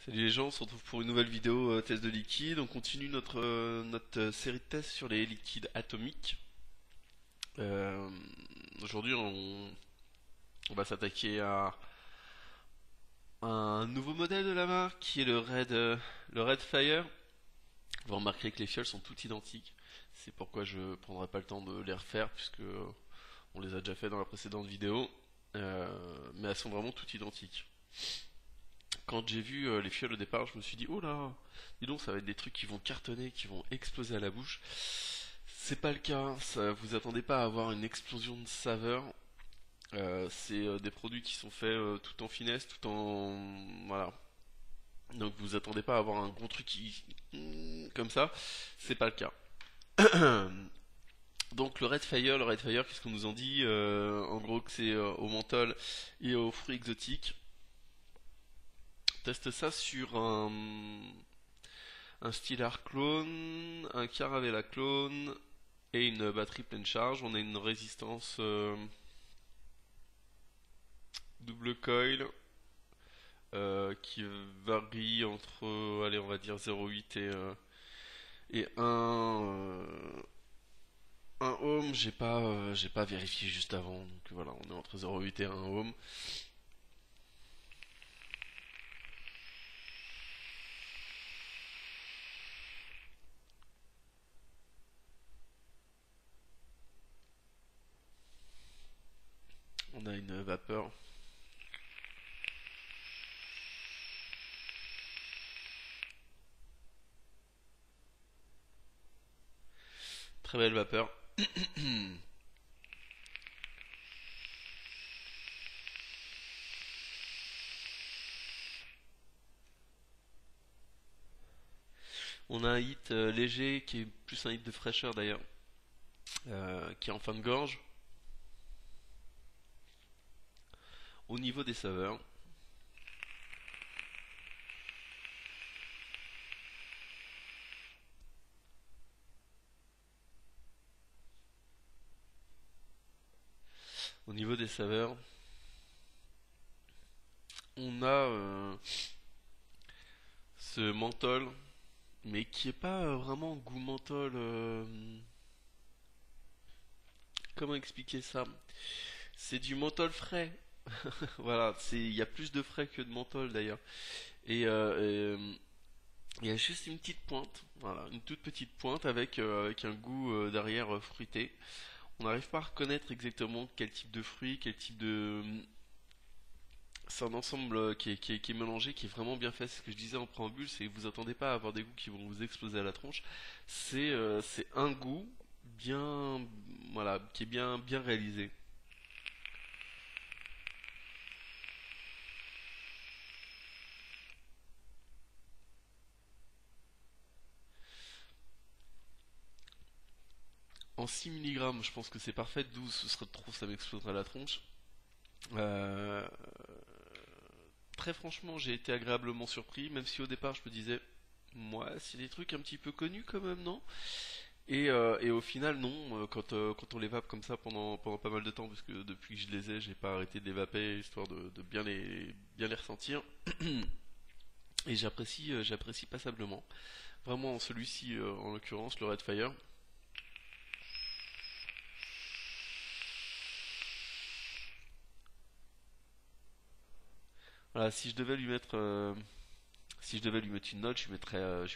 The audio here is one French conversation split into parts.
Salut les gens, on se retrouve pour une nouvelle vidéo test de liquide. On continue notre série de tests sur les liquides atomiques. Euh, Aujourd'hui, on va s'attaquer à un nouveau modèle de la marque qui est le Red Fire. Vous remarquerez que les fioles sont toutes identiques. C'est pourquoi je ne prendrai pas le temps de les refaire puisque on les a déjà fait dans la précédente vidéo. Mais elles sont vraiment toutes identiques. Quand j'ai vu les fioles au départ, je me suis dit, oh là, dis donc, ça va être des trucs qui vont cartonner, qui vont exploser à la bouche. C'est pas le cas, ça, vous attendez pas à avoir une explosion de saveur. C'est des produits qui sont faits tout en finesse, tout en... Voilà. Donc vous attendez pas à avoir un gros truc qui... comme ça, c'est pas le cas. Donc le Red Fire, qu'est-ce qu'on nous en dit? En gros que c'est au menthol et aux fruits exotiques. Teste ça sur un stylar clone, un caravella clone et une batterie pleine charge. On a une résistance double coil qui varie entre, allez, on va dire 0,8 et 1 ohm. J'ai pas vérifié juste avant. Donc voilà, on est entre 0,8 et 1 ohm. On a une vapeur. Très belle vapeur. On a un hit léger qui est plus un hit de fraîcheur d'ailleurs, qui est en fin de gorge. Au niveau des saveurs, au niveau des saveurs, on a ce menthol, mais qui est pas vraiment goût menthol. Comment expliquer ça? C'est du menthol frais. Voilà, il y a plus de frais que de menthol d'ailleurs. Et il y a juste une petite pointe, voilà, une toute petite pointe avec un goût derrière fruité. On n'arrive pas à reconnaître exactement quel type de fruit, quel type de... C'est un ensemble qui est mélangé, qui est vraiment bien fait. C'est ce que je disais en préambule, c'est que vous attendez pas à avoir des goûts qui vont vous exploser à la tronche. C'est un goût bien, voilà, qui est bien réalisé. En 6 milligrammes, je pense que c'est parfait. 12, ce serait trop, ça m'exploserait la tronche. Euh, Très franchement, j'ai été agréablement surpris, même si au départ je me disais, moi, c'est des trucs un petit peu connus quand même, non? Et au final, non, quand on les vape comme ça pendant pas mal de temps, parce que depuis que je les ai, j'ai pas arrêté de les vaper, histoire de bien les ressentir. Et j'apprécie passablement. Vraiment, celui-ci, en l'occurrence, le Red Fire. Voilà, si je devais lui mettre une note, je lui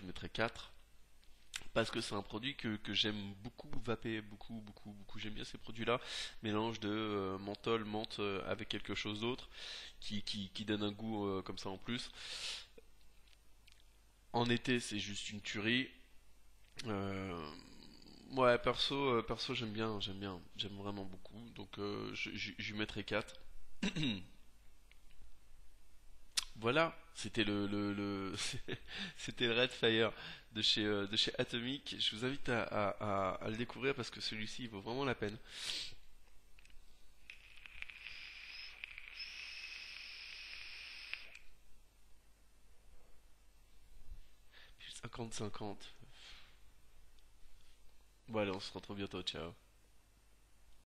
mettrais 4. Parce que c'est un produit que j'aime beaucoup vaper, beaucoup. J'aime bien ces produits-là. Mélange de menthol, menthe avec quelque chose d'autre qui donne un goût comme ça en plus. En été, c'est juste une tuerie. Euh, ouais, perso, j'aime vraiment beaucoup. Donc, je lui mettrai 4. Voilà, c'était c'était le Red Fire de chez Atomic. Je vous invite à le découvrir parce que celui-ci il vaut vraiment la peine. 50-50. Bon allez, on se retrouve bientôt, ciao.